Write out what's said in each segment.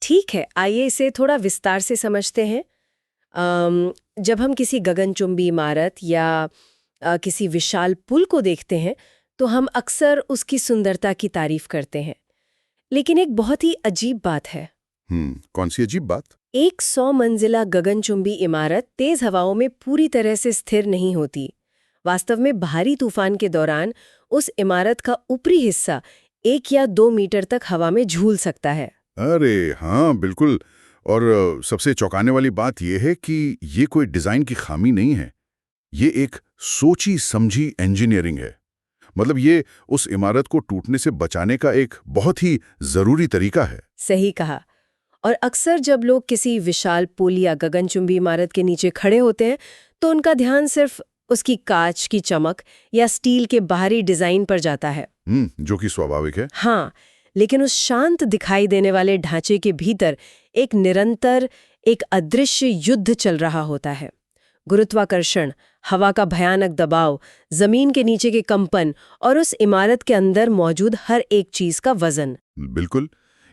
ठीक है, आइए इसे थोड़ा विस्तार से समझते हैं। जब हम किसी गगनचुंबी इमारत या किसी विशाल पुल को देखते हैं तो हम अक्सर उसकी सुंदरता की तारीफ करते हैं। लेकिन एक बहुत ही अजीब बात है। कौन सी अजीब बात? एक 100 मंजिला गगनचुंबी इमारत तेज हवाओं में पूरी तरह से स्थिर नहीं होती। वास्तव में भारी तूफान के दौरान उस इमारत का ऊपरी हिस्सा 1 या 2 मीटर तक हवा में झूल सकता है। अरे हाँ, बिल्कुल। और सबसे चौंकाने वाली बात यह है कि ये कोई डिजाइन की खामी नहीं है, ये एक सोची समझी इंजीनियरिंग है। मतलब ये उस इमारत को टूटने से बचाने का एक बहुत ही जरूरी तरीका है। सही कहा। और अक्सर जब लोग किसी विशाल पुल या गगनचुंबी इमारत के नीचे खड़े होते हैं तो उनका ध्यान सिर्फ उसकी कांच की चमक या स्टील के बाहरी डिजाइन पर जाता है। जो कि स्वाभाविक है। हाँ, लेकिन उस शांत दिखाई देने वाले ढांचे के भीतर एक निरंतर, एक अदृश्य युद्ध चल रहा होता है। गुरुत्वाकर्षण, हवा का भयानक दबाव, जमीन के नीचे के कंपन और उस इमारत के अंदर मौजूद हर एक चीज का वजन। बिल्कुल,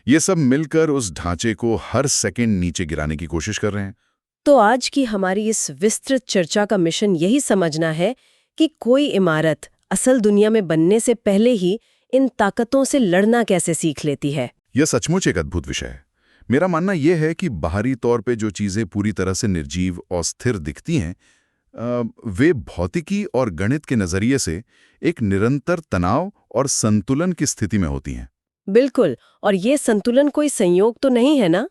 ये सब मिलकर उस ढांचे को हर सेकंड नीचे गिराने की कोशिश कर रहे हैं। तो आज की हमारी इस विस्तृत चर्चा का मिशन यही समझना है कि कोई इमारत असल दुनिया में बनने से पहले ही इन ताकतों से लड़ना कैसे सीख लेती है। यह सचमुच एक अद्भुत विषय है। मेरा मानना यह है कि बाहरी तौर पे जो चीजें पूरी तरह से निर्जीव और स्थिर दिखती हैं, वे भौतिकी और गणित के नजरिए से एक निरंतर तनाव और संतुलन की स्थिति में होती हैं। बिल्कुल, और ये संतुलन कोई संयोग तो नहीं है ना?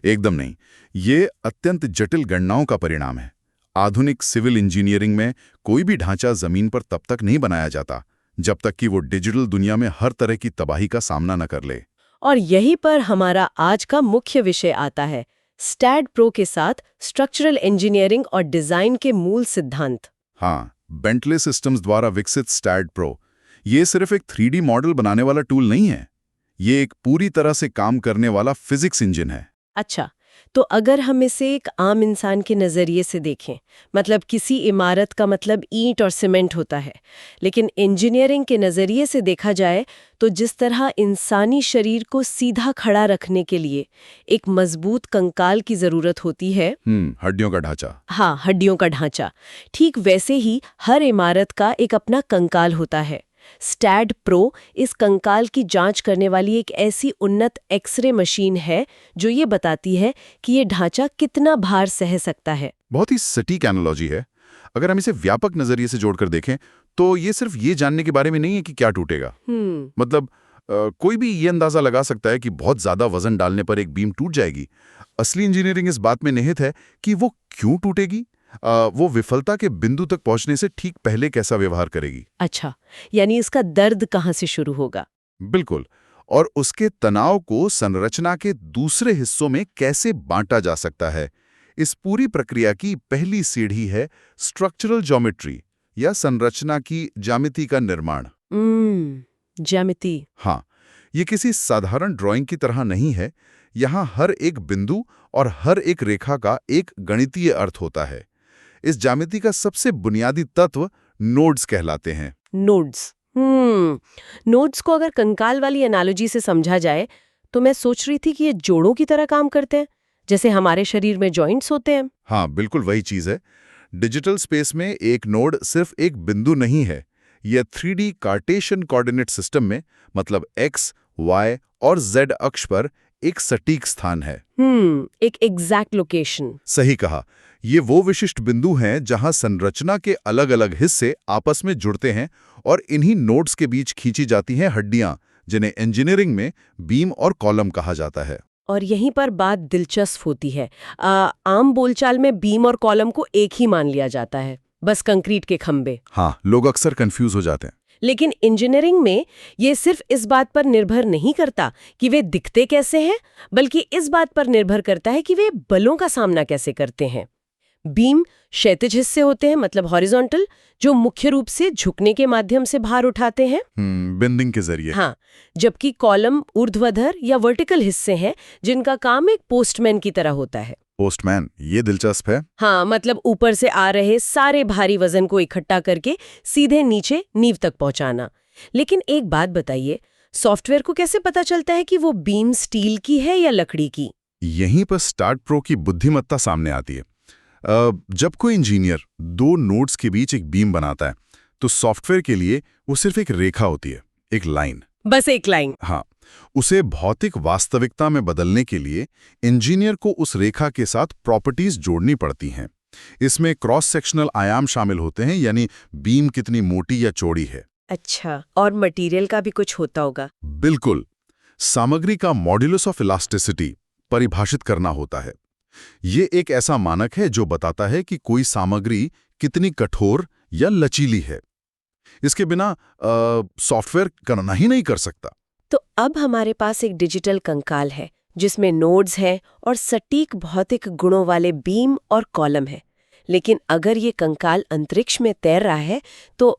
एकदम नहीं, ये अत्यंत जटिल गणनाओं का परिणाम है। आधुनिक सिविल इंजीनियरिंग में कोई भी ढांचा जमीन पर तब तक नहीं बनाया जाता जब तक कि वो डिजिटल दुनिया में हर तरह की तबाही का सामना न कर ले। और यहीं पर हमारा आज का मुख्य विषय आता है, स्टैड प्रो के साथ स्ट्रक्चरल इंजीनियरिंग और डिजाइन के मूल सिद्धांत। हाँ, बेंटले सिस्टम्स द्वारा विकसित स्टैड प्रो ये सिर्फ एक 3D मॉडल बनाने वाला टूल नहीं है, ये एक पूरी तरह से काम करने वाला फिजिक्स इंजन है। अच्छा, तो अगर हम इसे एक आम इंसान के नज़रिए से देखें, मतलब किसी इमारत का मतलब ईंट और सीमेंट होता है, लेकिन इंजीनियरिंग के नज़रिए से देखा जाए तो जिस तरह इंसानी शरीर को सीधा खड़ा रखने के लिए एक मजबूत कंकाल की ज़रूरत होती है, हड्डियों का ढांचा। हाँ, हड्डियों का ढांचा, ठीक वैसे ही हर इमारत का एक अपना कंकाल होता है। स्टैड प्रो इस कंकाल की जांच करने वाली एक ऐसी उन्नत एक्सरे मशीन है जो ये बताती है कि ये ढांचा कितना भार सह सकता है। बहुत ही सटीक एनालॉजी है। अगर हम इसे व्यापक नजरिए से जोड़कर देखें तो ये सिर्फ ये जानने के बारे में नहीं है कि क्या टूटेगा। मतलब कोई भी ये अंदाजा लगा सकता है कि बहुत ज्यादा वजन डालने पर एक बीम टूट जाएगी। असली इंजीनियरिंग इस बात में निहित है कि वो क्यों टूटेगी, वो विफलता के बिंदु तक पहुंचने से ठीक पहले कैसा व्यवहार करेगी। अच्छा, यानी इसका दर्द कहाँ से शुरू होगा? बिल्कुल, और उसके तनाव को संरचना के दूसरे हिस्सों में कैसे बांटा जा सकता है। इस पूरी प्रक्रिया की पहली सीढ़ी है स्ट्रक्चरल ज्योमेट्री या संरचना की ज्यामिति का निर्माण। ज्यामिति। हाँ, ये किसी साधारण ड्राइंग की तरह नहीं है। यहाँ हर एक बिंदु और हर एक रेखा का एक गणितीय अर्थ होता है। इस ज्यामिति का सबसे बुनियादी तत्व नोड्स कहलाते हैं। नोड्स। नोड्स को अगर कंकाल वाली एनालॉजी से समझा जाए तो मैं सोच रही थी कि ये जोड़ों की तरह काम करते हैं, जैसे हमारे शरीर में जॉइंट्स होते हैं। हाँ, बिल्कुल वही चीज है। डिजिटल स्पेस में एक नोड सिर्फ एक बिंदु नहीं है, यह 3D कार्टेशियन कोऑर्डिनेट सिस्टम में, मतलब x, y और z अक्ष पर एक सटीक स्थान है। एक एग्जैक्ट लोकेशन। सही कहा। ये वो विशिष्ट बिंदु हैं जहां संरचना के अलग अलग हिस्से आपस में जुड़ते हैं और इन्हीं नोड्स के बीच खींची जाती हैं हड्डियां, जिन्हें इंजीनियरिंग में बीम और कॉलम कहा जाता है। और यहीं पर बात दिलचस्प होती है। आम बोलचाल में बीम और कॉलम को एक ही मान लिया जाता है, बस कंक्रीट के खंभे। हाँ, लोग अक्सर कंफ्यूज हो जाते हैं। लेकिन इंजीनियरिंग में ये सिर्फ इस बात पर निर्भर नहीं करता कि वे दिखते कैसे हैं, बल्कि इस बात पर निर्भर करता है कि वे बलों का सामना कैसे करते हैं। बीम क्षैतिज हिस्से होते हैं, मतलब हॉरिजॉन्टल, जो मुख्य रूप से झुकने के माध्यम से भार उठाते हैं, बेंडिंग के जरिए। हाँ, जबकि कॉलम ऊर्ध्वाधर या वर्टिकल हिस्से हैं जिनका काम एक पोस्टमैन की तरह होता है। पोस्टमैन, ये दिलचस्प है। हाँ, मतलब ऊपर से आ रहे सारे भारी वजन को इकट्ठा करके सीधे नीचे नींव तक पहुंचाना। लेकिन एक बात बताइए, सॉफ्टवेयर को कैसे पता चलता है कि वो बीम स्टील की है या लकड़ी की? यहीं पर स्टार्ट प्रो की बुद्धिमत्ता सामने आती है। जब कोई इंजीनियर दो नोड्स के बीच एक बीम बनाता है तो सॉफ्टवेयर के लिए वो सिर्फ एक रेखा होती है, एक लाइन। बस एक लाइन। हाँ, उसे भौतिक वास्तविकता में बदलने के लिए इंजीनियर को उस रेखा के साथ प्रॉपर्टीज जोड़नी पड़ती हैं। इसमें क्रॉस सेक्शनल आयाम शामिल होते हैं, यानी बीम कितनी मोटी या चौड़ी है। अच्छा, और मटेरियल का भी कुछ होता होगा? बिल्कुल, सामग्री का मॉड्यूलस ऑफ इलास्टिसिटी परिभाषित करना होता है। ये एक ऐसा मानक है जो बताता है कि कोई सामग्री कितनी कठोर या लचीली है। इसके बिना सॉफ्टवेयर गणना ही नहीं कर सकता। तो अब हमारे पास एक डिजिटल कंकाल है जिसमें नोड्स हैं और सटीक भौतिक गुणों वाले बीम और कॉलम है। लेकिन अगर ये कंकाल अंतरिक्ष में तैर रहा है तो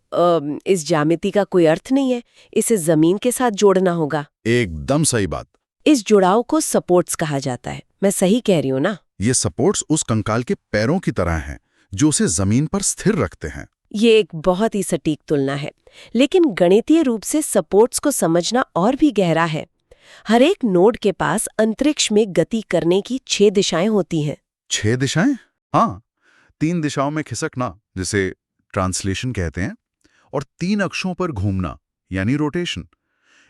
इस ज्यामिति का कोई अर्थ नहीं है। इसे जमीन के साथ जोड़ना होगा। एकदम सही बात। इस जुड़ाव को सपोर्ट्स कहा जाता है। मैं सही कह रही हूँ ना? ये सपोर्ट्स उस कंकाल के पैरों की तरह हैं जो उसे जमीन पर स्थिर रखते हैं। ये एक बहुत ही सटीक तुलना है, लेकिन गणितीय रूप से सपोर्ट्स को समझना और भी गहरा है। हर एक नोड के पास अंतरिक्ष में गति करने की 6 दिशाएं होती हैं। 6 दिशाएं? हाँ, 3 दिशाओं में खिसकना जिसे ट्रांसलेशन कहते हैं, और 3 अक्षों पर घूमना यानी रोटेशन।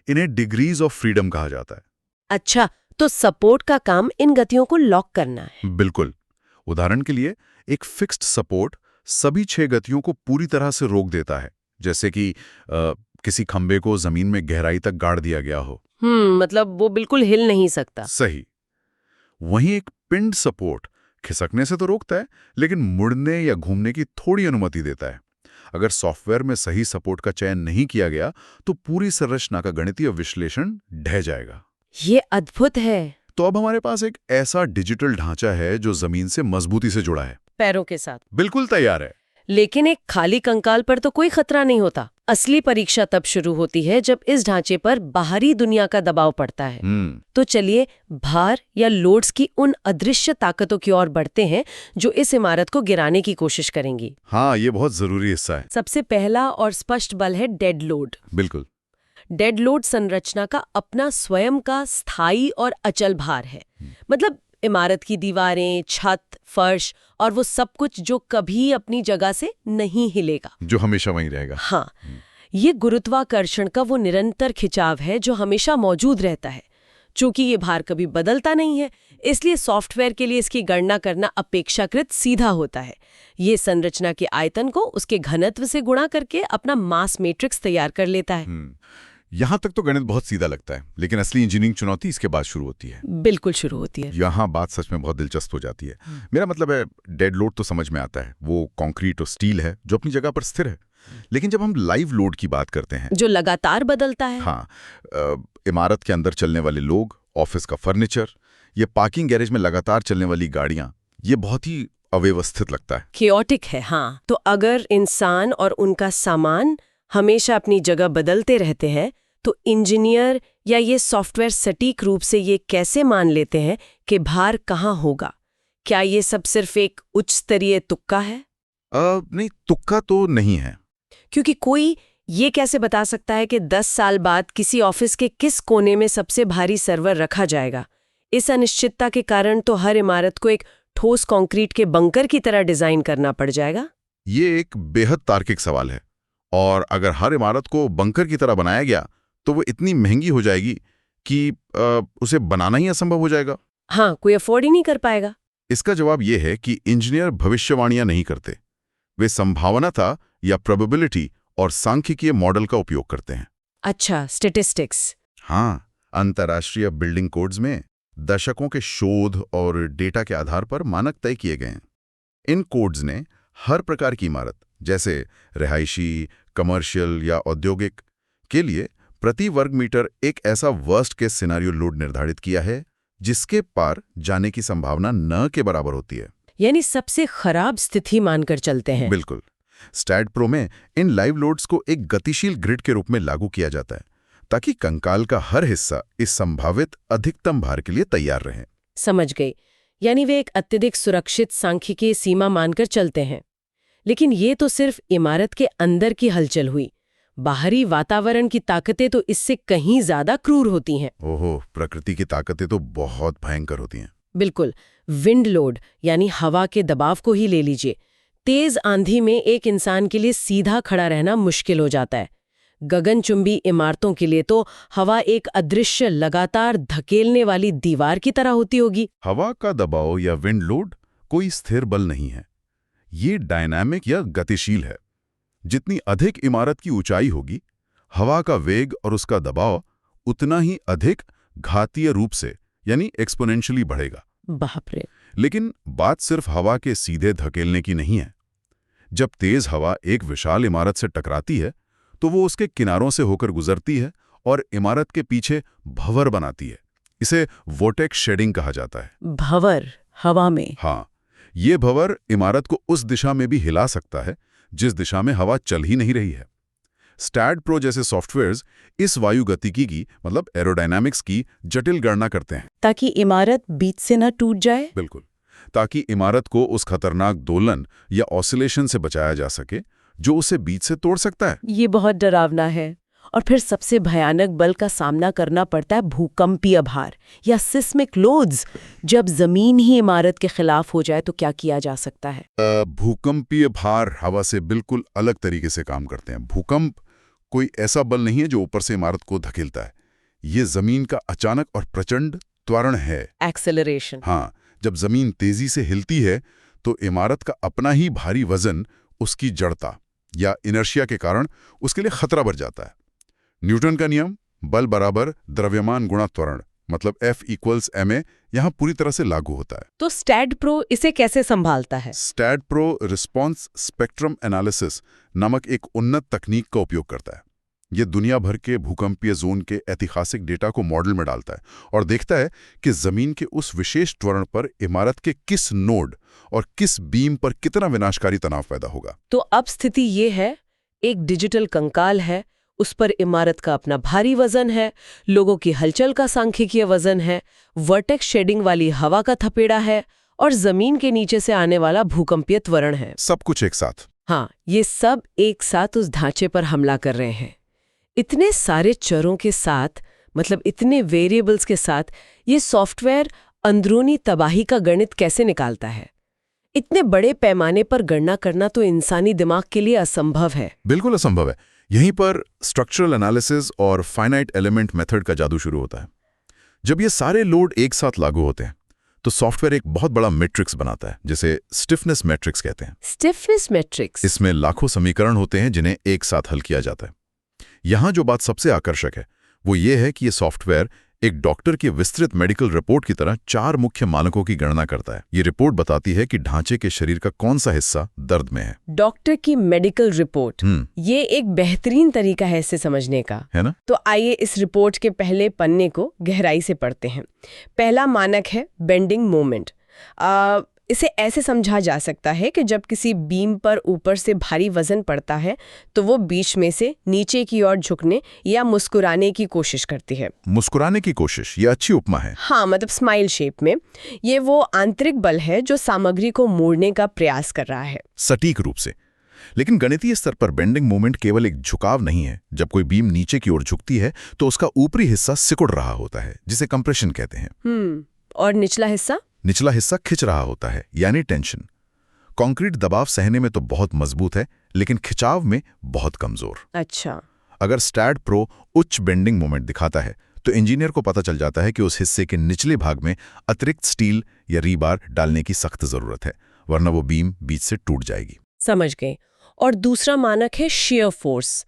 इन्हें डिग्रीज ऑफ फ्रीडम कहा जाता है। अच्छा, तो सपोर्ट का काम इन गतियों को लॉक करना है। बिल्कुल। उदाहरण के लिए एक फिक्स्ड सपोर्ट सभी 6 गतियों को पूरी तरह से रोक देता है, जैसे कि किसी खंबे को जमीन में गहराई तक गाड़ दिया गया हो। मतलब वो बिल्कुल हिल नहीं सकता। सही। वहीं एक पिंड सपोर्ट खिसकने से तो रोकता है, लेकिन मुड़ने या घूमने की थोड़ी अनुमति देता है। अगर सॉफ्टवेयर में सही सपोर्ट का चयन नहीं किया गया तो पूरी संरचना का गणितीय विश्लेषण ढह जाएगा। ये अद्भुत है। तो अब हमारे पास एक ऐसा डिजिटल ढांचा है जो जमीन से मजबूती से जुड़ा है, पैरों के साथ। बिल्कुल तैयार है। लेकिन एक खाली कंकाल पर तो कोई खतरा नहीं होता। असली परीक्षा तब शुरू होती है जब इस ढांचे पर बाहरी दुनिया का दबाव पड़ता है। तो चलिए भार या लोड्स की उन अदृश्य ताकतों की ओर बढ़ते हैं जो इस इमारत को गिराने की कोशिश करेंगी। हाँ, ये बहुत जरूरी हिस्सा है। सबसे पहला और स्पष्ट बल है डेड लोड। बिल्कुल। डेड लोड संरचना का अपना स्वयं का स्थायी और अचल भार है। मतलब इमारत की दीवारें, छत, फर्श और वो सब कुछ जो कभी अपनी जगह से नहीं हिलेगा, जो हमेशा वहीं रहेगा। हाँ, ये गुरुत्वाकर्षण का वो निरंतर खिंचाव है जो हमेशा मौजूद रहता है। चूंकि ये भार कभी बदलता नहीं है, इसलिए सॉफ्टवेयर के लिए इसकी गणना करना अपेक्षाकृत सीधा होता है। ये संरचना के आयतन को उसके घनत्व से गुणा करके अपना मास मैट्रिक्स तैयार कर लेता है। यहाँ तक तो गणित बहुत सीधा लगता है, लेकिन असली इंजीनियरिंग चुनौती इसके बाद शुरू होती है। बिल्कुल शुरू होती है। यहाँ बात सच में बहुत दिलचस्प हो जाती है। मेरा मतलब है, डेड लोड तो समझ में आता है, वो कंक्रीट और स्टील है जो अपनी जगह पर स्थिर है। लेकिन जब हम लाइव लोड की बात करते हैं, जो लगातार बदलता है। हाँ, इमारत के अंदर चलने वाले लोग, ऑफिस का फर्नीचर, ये पार्किंग गैरेज में लगातार चलने वाली गाड़ियां, ये बहुत ही अव्यवस्थित लगता है, केओटिक है। हाँ, तो अगर इंसान और उनका सामान हमेशा अपनी जगह बदलते रहते हैं तो इंजीनियर या ये सॉफ्टवेयर सटीक रूप से ये कैसे मान लेते हैं कि भार कहाँ होगा? क्या ये सब सिर्फ एक उच्च स्तरीय तुक्का है? नहीं, तुक्का तो नहीं है। क्योंकि कोई ये कैसे बता सकता है कि 10 साल बाद किसी ऑफिस के किस कोने में सबसे भारी सर्वर रखा जाएगा? इस अनिश्चितता के कारण तो हर इमारत को एक ठोस कंक्रीट के बंकर की तरह डिजाइन करना पड़ जाएगा। ये एक बेहद तार्किक सवाल है, और अगर हर इमारत को बंकर की तरह बनाया गया तो वो इतनी महंगी हो जाएगी कि उसे बनाना ही असंभव हो जाएगा। हाँ, कोई अफोर्ड ही नहीं कर पाएगा। इसका जवाब ये है कि इंजीनियर भविष्यवाणियां नहीं करते, वे संभावनाता या प्रोबेबिलिटी और सांख्यिकीय मॉडल का उपयोग करते हैं। अच्छा, स्टैटिस्टिक्स। हाँ, अंतर्राष्ट्रीय बिल्डिंग कोड्स में दशकों के शोध और डेटा के आधार पर मानक तय किए गए हैं। इन कोड्स ने हर प्रकार की इमारत, जैसे रिहायशी, कमर्शियल या औद्योगिक, के लिए प्रति वर्ग मीटर एक ऐसा वर्स्ट केस सिनेरियो लोड निर्धारित किया है जिसके पार जाने की संभावना न के बराबर होती है। यानी सबसे खराब स्थिति मानकर चलते हैं। बिल्कुल। स्टैट प्रो में इन लाइव लोड्स को एक गतिशील ग्रिड के रूप में लागू किया जाता है ताकि कंकाल का हर हिस्सा इस संभावित अधिकतम भार के लिए तैयार रहे। समझ गई। यानी वे एक अत्यधिक सुरक्षित सांख्यिकीय सीमा मानकर चलते हैं। लेकिन ये तो सिर्फ इमारत के अंदर की हलचल हुई। बाहरी वातावरण की ताकतें तो इससे कहीं ज्यादा क्रूर होती हैं। ओहो, प्रकृति की ताकतें तो बहुत भयंकर होती हैं। बिल्कुल। विंड लोड यानी हवा के दबाव को ही ले लीजिए। तेज आंधी में एक इंसान के लिए सीधा खड़ा रहना मुश्किल हो जाता है। गगनचुंबी इमारतों के लिए तो हवा एक अदृश्य लगातार धकेलने वाली दीवार की तरह होती होगी। हवा का दबाव या विंड लोड कोई स्थिर बल नहीं है, ये डायनामिक या गतिशील है। जितनी अधिक इमारत की ऊंचाई होगी, हवा का वेग और उसका दबाव उतना ही अधिक घातीय रूप से यानी एक्सपोनेंशियली बढ़ेगा। बाप रे। लेकिन बात सिर्फ हवा के सीधे धकेलने की नहीं है। जब तेज हवा एक विशाल इमारत से टकराती है तो वो उसके किनारों से होकर गुजरती है और इमारत के पीछे भंवर बनाती है। इसे वोर्टेक्स शेडिंग कहा जाता है। भंवर हवा में? हाँ, ये भंवर इमारत को उस दिशा में भी हिला सकता है जिस दिशा में हवा चल ही नहीं रही है। स्टैड प्रो जैसे सॉफ्टवेयर्स इस वायु गतिकी की मतलब एरोडायनामिक्स की जटिल गणना करते हैं ताकि इमारत बीच से न टूट जाए। बिल्कुल, ताकि इमारत को उस खतरनाक दोलन या ऑसिलेशन से बचाया जा सके जो उसे बीच से तोड़ सकता है। ये बहुत डरावना है। और फिर सबसे भयानक बल का सामना करना पड़ता है भूकंपीय भार या सिस्मिक लोड्स। जब जमीन ही इमारत के खिलाफ हो जाए तो क्या किया जा सकता है? भूकंपीय भार हवा से बिल्कुल अलग तरीके से काम करते हैं। भूकंप कोई ऐसा बल नहीं है जो ऊपर से इमारत को धकेलता है। ये जमीन का अचानक और प्रचंड त्वरण है। एक्सेलरेशन। हाँ, जब जमीन तेजी से हिलती है तो इमारत का अपना ही भारी वजन उसकी जड़ता या इनर्शिया के कारण उसके लिए खतरा बढ़ जाता है। न्यूटन का नियम बल बराबर द्रव्यमान गुणा त्वरण मतलब F=ma यहाँ पूरी तरह से लागू होता है। तो स्टैड प्रो इसे कैसे संभालता है? STAAD Pro response spectrum analysis नामक एक उन्नत तकनीक का उपयोग करता है। ये दुनिया भर के भूकंपीय जोन के ऐतिहासिक डेटा को मॉडल में डालता है और देखता है कि जमीन के उस विशेष त्वरण पर इमारत के किस नोड और किस बीम पर कितना विनाशकारी तनाव पैदा होगा। तो अब स्थिति ये है, एक डिजिटल कंकाल है, उस पर इमारत का अपना भारी वजन है, लोगों की हलचल का सांख्यिकीय वजन है, वर्टेक्स शेडिंग वाली हवा का थपेड़ा है और जमीन के नीचे से आने वाला भूकंपीय त्वरण है। सब कुछ एक साथ। हाँ, ये सब एक साथ उस ढांचे पर हमला कर रहे हैं। इतने सारे चरों के साथ, मतलब इतने वेरिएबल्स के साथ, ये सॉफ्टवेयर अंदरूनी तबाही का गणित कैसे निकालता है? इतने बड़े पैमाने पर गणना करना तो इंसानी दिमाग के लिए असंभव है। बिल्कुल असंभव है। यहीं पर स्ट्रक्चरल एनालिसिस और फाइनाइट एलिमेंट मेथड का जादू शुरू होता है। जब ये सारे लोड एक साथ लागू होते हैं तो सॉफ्टवेयर एक बहुत बड़ा मैट्रिक्स बनाता है जिसे स्टिफनेस मैट्रिक्स कहते हैं। Stiffness matrix? इसमें लाखों समीकरण होते हैं जिन्हें एक साथ हल किया जाता है। यहाँ जो बात सबसे आकर्षक है वो ये है कि ये सॉफ्टवेयर एक डॉक्टर की विस्तृत मेडिकल रिपोर्ट की तरह 4 मुख्य मानकों की गणना करता है। ये रिपोर्ट बताती है कि ढांचे के शरीर का कौन सा हिस्सा दर्द में है। डॉक्टर की मेडिकल रिपोर्ट, ये एक बेहतरीन तरीका है इसे समझने का, है ना? तो आइए इस रिपोर्ट के पहले पन्ने को गहराई से पढ़ते हैं। पहला मानक है बेंडिंग मोमेंट। इसे ऐसे समझा जा सकता है कि जब किसी बीम पर ऊपर से भारी वजन पड़ता है तो वो बीच में से नीचे की ओर झुकने या मुस्कुराने की कोशिश करती है। मुस्कुराने की कोशिश, ये अच्छी उपमा है। हाँ, मतलब स्माइल शेप में। ये वो आंतरिक बल है जो सामग्री को मोड़ने का प्रयास कर रहा है। सटीक रूप से। लेकिन गणितीय स्तर पर बेंडिंग मोमेंट केवल एक झुकाव नहीं है। जब कोई बीम नीचे की ओर झुकती है तो उसका ऊपरी हिस्सा सिकुड़ रहा होता है जिसे कंप्रेशन कहते हैं। और निचला हिस्सा? निचला हिस्सा खिंच रहा होता है यानी टेंशन। कंक्रीट दबाव सहने में तो बहुत मजबूत है लेकिन खिंचाव में बहुत कमजोर। अच्छा। अगर स्टैड प्रो उच्च बेंडिंग मोमेंट दिखाता है तो इंजीनियर को पता चल जाता है कि उस हिस्से के निचले भाग में अतिरिक्त स्टील या रीबार डालने की सख्त जरूरत है, वरना वो बीम बीच से टूट जाएगी। समझ गए। और दूसरा मानक है shear फोर्स।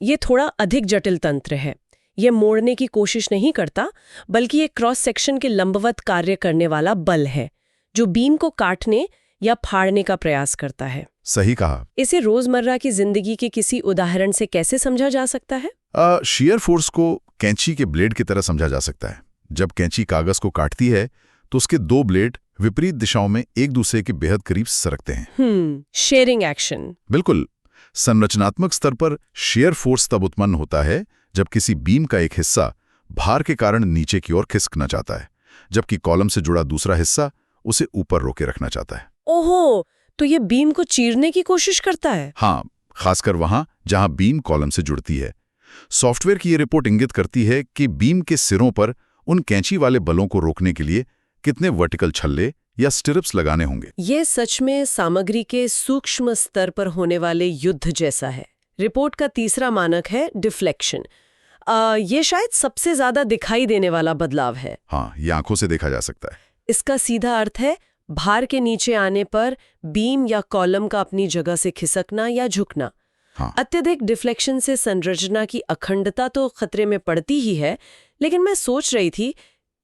ये थोड़ा अधिक जटिल तंत्र है। ये मोड़ने की कोशिश नहीं करता, बल्कि ये क्रॉस सेक्शन के लंबवत कार्य करने वाला बल है जो बीम को काटने या फाड़ने का प्रयास करता है। सही कहा। इसे रोजमर्रा की जिंदगी के किसी उदाहरण से कैसे समझा जा सकता है? shear फोर्स को कैंची के ब्लेड की तरह समझा जा सकता है। जब कैंची कागज को काटती है तो उसके 2 ब्लेड विपरीत दिशाओं में एक दूसरे के बेहद करीब सरकते हैं। Shearing action. बिल्कुल। संरचनात्मक स्तर पर shear फोर्स तब उत्पन्न होता है जब किसी बीम का एक हिस्सा भार के कारण नीचे की ओर खिसकना चाहता है, जबकि कॉलम से जुड़ा दूसरा हिस्सा उसे ऊपर रोके रखना चाहता है। ओहो, तो ये बीम को चीरने की कोशिश करता है? हाँ, खासकर वहां जहां बीम कॉलम से जुड़ती है। सॉफ्टवेयर की ये रिपोर्ट इंगित करती है कि बीम के सिरों पर उन कैंची वाले बलों को रोकने के लिए कितने वर्टिकल छल्ले या स्टिरप्स लगाने होंगे। ये सच में सामग्री के सूक्ष्म स्तर पर होने वाले युद्ध जैसा है। रिपोर्ट का तीसरा मानक है डिफ्लेक्शन। ये शायद सबसे ज्यादा दिखाई देने वाला बदलाव है। हाँ, ये आंखों से देखा जा सकता है। इसका सीधा अर्थ है भार के नीचे आने पर बीम या कॉलम का अपनी जगह से खिसकना या झुकना। हाँ। अत्यधिक डिफ्लेक्शन से संरचना की अखंडता तो खतरे में पड़ती ही है, लेकिन मैं सोच रही थी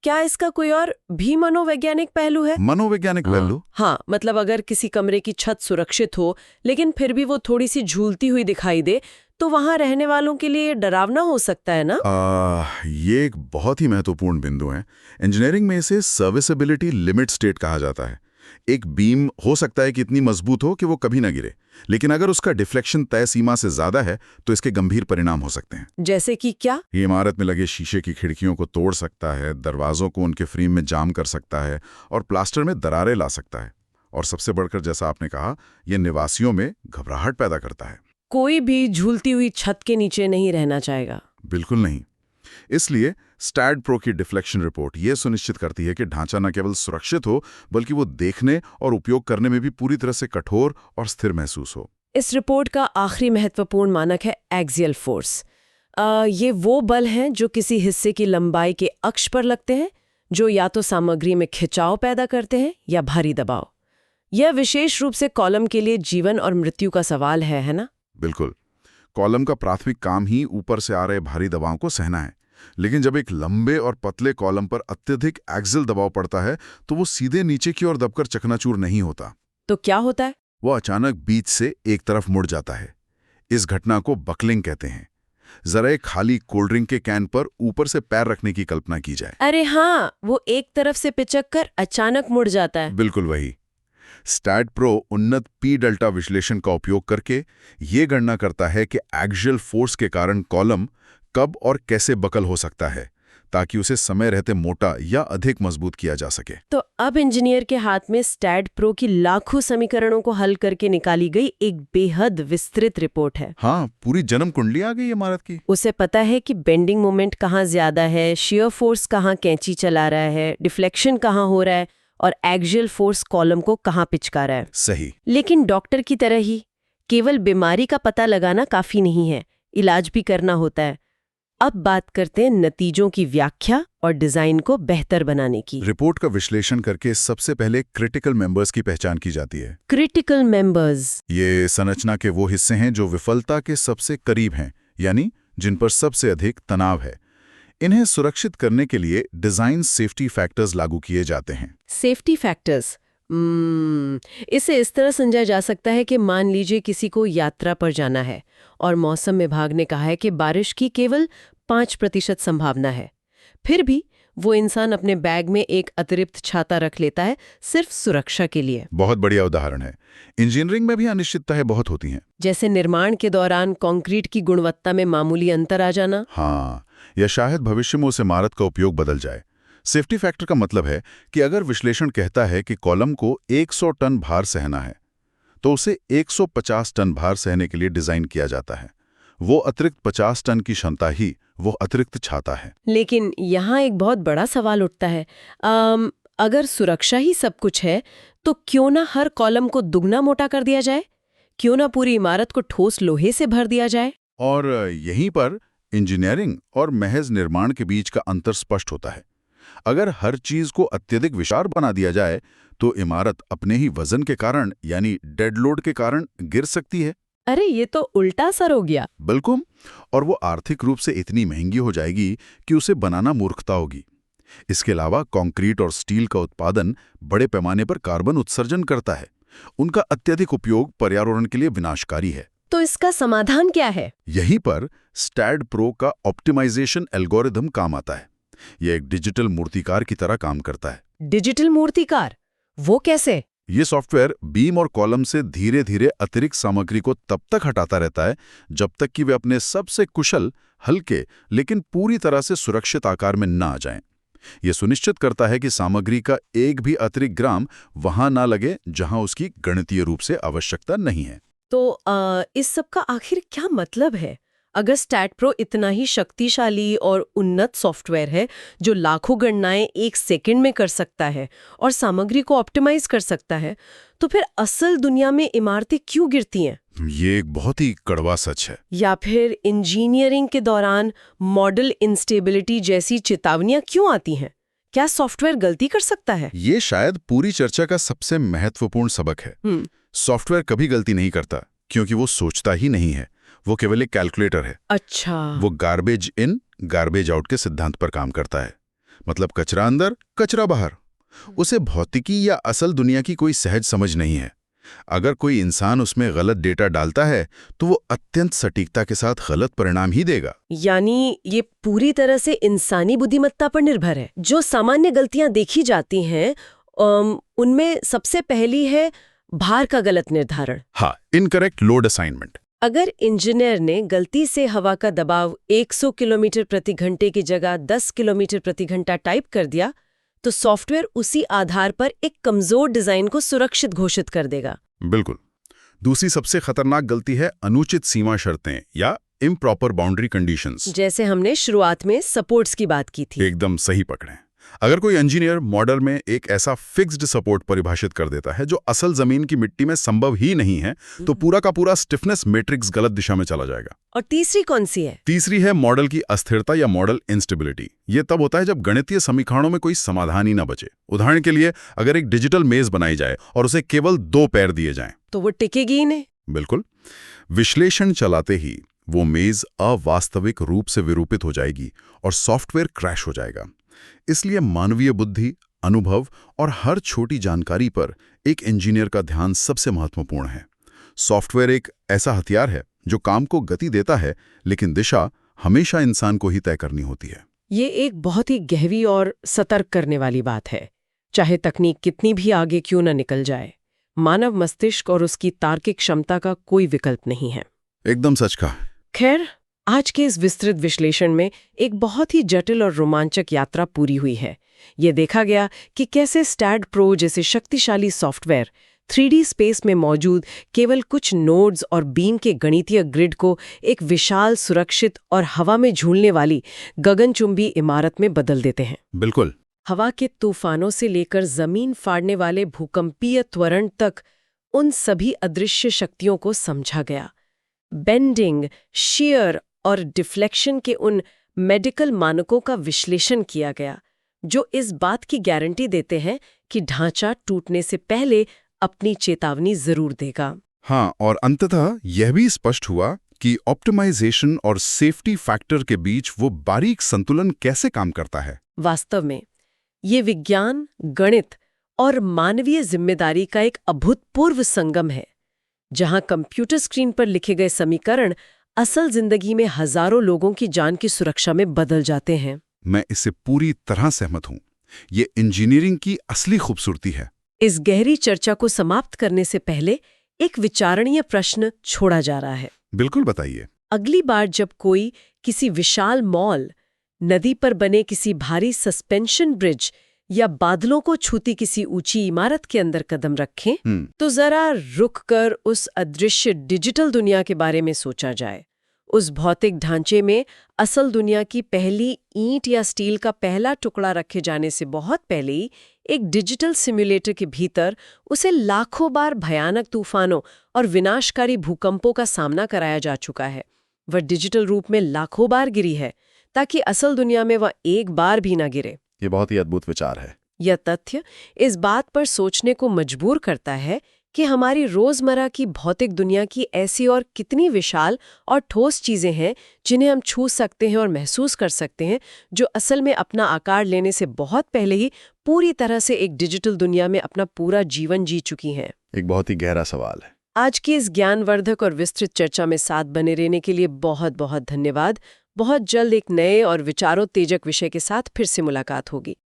क्या इसका कोई और भी मनोवैज्ञानिक पहलू है? मनोवैज्ञानिक पहलू? हाँ, मतलब अगर किसी कमरे की छत सुरक्षित हो लेकिन फिर भी वो थोड़ी सी झूलती हुई दिखाई दे तो वहां रहने वालों के लिए डरावना हो सकता है ना? ये एक बहुत ही महत्वपूर्ण बिंदु है। इंजीनियरिंग में इसे सर्विसेबिलिटी लिमिट स्टेट कहा जाता है। एक बीम हो सकता है कि इतनी मजबूत हो कि वो कभी ना गिरे, लेकिन अगर उसका डिफ्लेक्शन तय सीमा से ज्यादा है तो इसके गंभीर परिणाम हो सकते हैं। जैसे कि क्या? ये इमारत में लगे शीशे की खिड़कियों को तोड़ सकता है, दरवाजों को उनके फ्रेम में जाम कर सकता है और प्लास्टर में दरारें ला सकता है। और सबसे बढ़कर, जैसा आपने कहा, यह निवासियों में घबराहट पैदा करता है। कोई भी झूलती हुई छत के नीचे नहीं रहना चाहेगा। बिल्कुल नहीं। इसलिए स्टैड प्रो की डिफ्लेक्शन रिपोर्ट ये सुनिश्चित करती है कि ढांचा न केवल सुरक्षित हो बल्कि वो देखने और उपयोग करने में भी पूरी तरह से कठोर और स्थिर महसूस हो। इस रिपोर्ट का आखिरी महत्वपूर्ण मानक है एक्सियल फोर्स। ये वो बल हैं जो किसी हिस्से की लंबाई के अक्ष पर लगते हैं, जो या तो सामग्री में खिंचाव पैदा करते हैं या भारी दबाव। यह विशेष रूप से कॉलम के लिए जीवन और मृत्यु का सवाल है ना? बिल्कुल। कॉलम का प्राथमिक काम ही ऊपर से आ रहे भारी दबाव को सहना है, लेकिन जब एक लंबे और पतले कॉलम पर अत्यधिक एक्सियल दबाव पड़ता है तो वो सीधे नीचे की ओर दबकर चकनाचूर नहीं होता। तो क्या होता है? वो अचानक बीच से एक तरफ मुड़ जाता है। इस घटना को बकलिंग कहते हैं। जरा एक खाली कोल्ड ड्रिंक के कैन पर ऊपर से पैर रखने की कल्पना की जाए। अरे हाँ, वो एक तरफ से पिचक कर अचानक मुड़ जाता है। बिल्कुल वही। स्टैड प्रो उन्नत पी डेल्टा विश्लेषण का उपयोग करके ये गणना करता है कि एक्सियल फोर्स के कारण कॉलम कब और कैसे बकल हो सकता है, ताकि उसे समय रहते मोटा या अधिक मजबूत किया जा सके। तो अब इंजीनियर के हाथ में स्टैड प्रो की लाखों समीकरणों को हल करके निकाली गई एक बेहद विस्तृत रिपोर्ट है। हाँ, पूरी जन्म कुंडली आ गई इमारत की। उसे पता है कि बेंडिंग मोमेंट कहाँ ज्यादा है, शियर फोर्स कहाँ कैंची चला रहा है, डिफ्लेक्शन कहाँ हो रहा है और एक्सियल फोर्स कॉलम को कहाँ पिचका रहा है। सही। लेकिन डॉक्टर की तरह ही केवल बीमारी का पता लगाना काफी नहीं है, इलाज भी करना होता है। अब बात करते हैं नतीजों की व्याख्या और डिजाइन को बेहतर बनाने की। रिपोर्ट का विश्लेषण करके सबसे पहले क्रिटिकल मेंबर्स की पहचान की जाती है। क्रिटिकल मेंबर्स ये संरचना के वो हिस्से हैं जो विफलता के सबसे करीब हैं, यानी जिन पर सबसे अधिक तनाव है। इन्हें सुरक्षित करने के लिए डिजाइन सेफ्टी फैक्टर्स लागू किए जाते हैं। सेफ्टी फैक्टर्स, इसे इस तरह समझा जा सकता है कि मान लीजिए किसी को यात्रा पर जाना है और मौसम विभाग ने कहा है कि बारिश की केवल 5% संभावना है। फिर भी वो इंसान अपने बैग में एक अतिरिक्त छाता रख लेता है सिर्फ सुरक्षा के लिए। बहुत बढ़िया उदाहरण है। इंजीनियरिंग में भी अनिश्चितताएं बहुत होती हैं। जैसे निर्माण के दौरान कंक्रीट की गुणवत्ता में मामूली अंतर आ जाना। हाँ, या शायद भविष्य में उस इमारत का उपयोग बदल जाए। सेफ्टी फैक्टर का मतलब है कि अगर विश्लेषण कहता है कि कॉलम को 100 टन भार सहना है, तो उसे 150 टन भार सहने के लिए डिजाइन किया जाता है। वो अतिरिक्त 50 टन की क्षमता ही वो अतिरिक्त छाता है। लेकिन यहाँ एक बहुत बड़ा सवाल उठता है, अगर सुरक्षा ही सब कुछ है तो क्यों ना हर कॉलम को दुगना मोटा कर दिया जाए? क्यों ना पूरी इमारत को ठोस लोहे से भर दिया जाए? और यहीं पर इंजीनियरिंग और महज निर्माण के बीच का अंतर स्पष्ट होता है। अगर हर चीज को अत्यधिक विशाल बना दिया जाए तो इमारत अपने ही वजन के कारण, यानी डेड लोड के कारण, गिर सकती है। अरे ये तो उल्टा असर हो गया। बिल्कुल। और वो आर्थिक रूप से इतनी महंगी हो जाएगी कि उसे बनाना मूर्खता होगी। इसके अलावा कंक्रीट और स्टील का उत्पादन बड़े पैमाने पर कार्बन उत्सर्जन करता है। उनका अत्यधिक उपयोग पर्यावरण के लिए विनाशकारी है। तो इसका समाधान क्या है? यहीं पर स्टैड प्रो का ऑप्टिमाइजेशन एल्गोरिथम काम आता है। यह एक डिजिटल मूर्तिकार की तरह काम करता है। डिजिटल मूर्तिकार? वो कैसे? ये सॉफ्टवेयर बीम और कॉलम से धीरे धीरे अतिरिक्त सामग्री को तब तक हटाता रहता है जब तक कि वे अपने सबसे कुशल, हल्के लेकिन पूरी तरह से सुरक्षित आकार में न आ जाएं। यह सुनिश्चित करता है कि सामग्री का एक भी अतिरिक्त ग्राम वहां ना लगे जहां उसकी गणितीय रूप से आवश्यकता नहीं है। तो इस सब का आखिर क्या मतलब है? अगर स्टैट प्रो इतना ही शक्तिशाली और उन्नत सॉफ्टवेयर है जो लाखों गणनाएं एक सेकंड में कर सकता है और सामग्री को ऑप्टिमाइज कर सकता है, तो फिर असल दुनिया में इमारतें क्यों गिरती हैं? ये एक बहुत ही कड़वा सच है। या फिर इंजीनियरिंग के दौरान मॉडल इंस्टेबिलिटी जैसी चेतावनियां क्यों आती हैं? क्या सॉफ्टवेयर गलती कर सकता है? ये शायद पूरी चर्चा का सबसे महत्वपूर्ण सबक है। सॉफ्टवेयर कभी गलती नहीं करता क्योंकि वो सोचता ही नहीं है, वो केवल एक कैलकुलेटर है। अच्छा। वो गार्बेज इन गार्बेज आउट के सिद्धांत पर काम करता है, मतलब कचरा अंदर कचरा बाहर। उसे भौतिकी या असल दुनिया की कोई सहज समझ नहीं है। अगर कोई इंसान उसमें गलत डेटा डालता है तो वो अत्यंत सटीकता के साथ गलत परिणाम ही देगा। यानी ये पूरी तरह से इंसानी बुद्धिमत्ता पर निर्भर है। जो सामान्य गलतियां देखी जाती हैं उनमें सबसे पहली है भार का गलत निर्धारण। हाँ, इनकरेक्ट लोड असाइनमेंट। अगर इंजीनियर ने गलती से हवा का दबाव 100 किलोमीटर प्रति घंटे की जगह 10 किलोमीटर प्रति घंटा टाइप कर दिया, तो सॉफ्टवेयर उसी आधार पर एक कमजोर डिजाइन को सुरक्षित घोषित कर देगा। बिल्कुल। दूसरी सबसे खतरनाक गलती है अनुचित सीमा शर्तें या इम्प्रॉपर बाउंड्री कंडीशंस। जैसे हमने शुरुआत में सपोर्ट्स की बात की थी। एकदम सही पकड़े। अगर कोई इंजीनियर मॉडल में एक ऐसा फिक्स्ड सपोर्ट परिभाषित कर देता है जो असल जमीन की मिट्टी में संभव ही नहीं है, तो पूरा का पूरा स्टिफनेस मैट्रिक्स गलत दिशा में चला जाएगा। और तीसरी कौन सी है? तीसरी है मॉडल की अस्थिरता या मॉडल इंस्टेबिलिटी। ये तब होता है जब गणितीय समीकरणों में कोई समाधान ही ना बचे। उदाहरण के लिए, अगर एक डिजिटल मेज बनाई जाए और उसे केवल 2 पैर दिए जाएं, तो वो टिकेगी ही नहीं। बिल्कुल। विश्लेषण चलाते ही वो मेज अवास्तविक रूप से विरूपित हो जाएगी और सॉफ्टवेयर क्रैश हो जाएगा। इसलिए मानवीय बुद्धि, अनुभव और हर छोटी जानकारी पर एक इंजीनियर का ध्यान सबसे महत्वपूर्ण है। सॉफ्टवेयर एक ऐसा हथियार है जो काम को गति देता है, लेकिन दिशा हमेशा इंसान को ही तय करनी होती है। ये एक बहुत ही गहरी और सतर्क करने वाली बात है। चाहे तकनीक कितनी भी आगे क्यों न निकल जाए, मानव मस्तिष्क और उसकी तार्किक क्षमता का कोई विकल्प नहीं है। एकदम सच कहा। खैर, आज के इस विस्तृत विश्लेषण में एक बहुत ही जटिल और रोमांचक यात्रा पूरी हुई है। ये देखा गया कि कैसे स्टैट प्रो जैसे शक्तिशाली सॉफ्टवेयर 3D स्पेस में मौजूद केवल कुछ नोड्स और बीम के गणितीय ग्रिड को एक विशाल, सुरक्षित और हवा में झूलने वाली गगनचुंबी इमारत में बदल देते हैं। बिल्कुल। हवा के तूफानों से लेकर जमीन फाड़ने वाले भूकंपीय त्वरण तक उन सभी अदृश्य शक्तियों को समझा गया। बेंडिंग, शियर और डिफ्लेक्शन के उन मेडिकल मानकों का विश्लेषण किया गया जो इस बात की गारंटी देते हैं कि ढांचा टूटने से पहले अपनी चेतावनी जरूर देगा। हाँ, और अंततः यह भी स्पष्ट हुआ कि ऑप्टिमाइजेशन और सेफ्टी फैक्टर के बीच वो बारीक संतुलन कैसे काम करता है। वास्तव में ये विज्ञान, गणित और मानवीय जिम्मेदारी का एक अभूतपूर्व संगम है, जहां कंप्यूटर स्क्रीन पर लिखे गए समीकरण असल जिंदगी में हजारों लोगों की जान की सुरक्षा में बदल जाते हैं। मैं इससे पूरी तरह सहमत हूं। ये इंजीनियरिंग की असली खूबसूरती है। इस गहरी चर्चा को समाप्त करने से पहले एक विचारणीय प्रश्न छोड़ा जा रहा है। बिल्कुल, बताइए। अगली बार जब कोई किसी विशाल मॉल, नदी पर बने किसी भारी सस्पेंशन ब्रिज या बादलों को छूती किसी ऊंची इमारत के अंदर कदम रखें, तो जरा रुककर उस अदृश्य डिजिटल दुनिया के बारे में सोचा जाए। उस भौतिक ढांचे में असल दुनिया की पहली ईंट या स्टील का पहला टुकड़ा रखे जाने से बहुत पहले ही एक डिजिटल सिम्युलेटर के भीतर उसे लाखों बार भयानक तूफानों और विनाशकारी भूकंपों का सामना कराया जा चुका है। वह डिजिटल रूप में लाखों बार गिरी है ताकि असल दुनिया में वह एक बार भी ना गिरे। ये बहुत ही अद्भुत विचार है। यह तथ्य इस बात पर सोचने को मजबूर करता है कि हमारी रोजमर्रा की भौतिक दुनिया की ऐसी और कितनी विशाल और ठोस चीजें हैं जिन्हें हम छू सकते हैं और महसूस कर सकते हैं, जो असल में अपना आकार लेने से बहुत पहले ही पूरी तरह से एक डिजिटल दुनिया में अपना पूरा जीवन जी चुकी हैं। एक बहुत ही गहरा सवाल है। आज की इस ज्ञानवर्धक और विस्तृत चर्चा में साथ बने रहने के लिए बहुत बहुत धन्यवाद। बहुत जल्द एक नए और विचारोत्तेजक विषय के साथ फिर से मुलाकात होगी।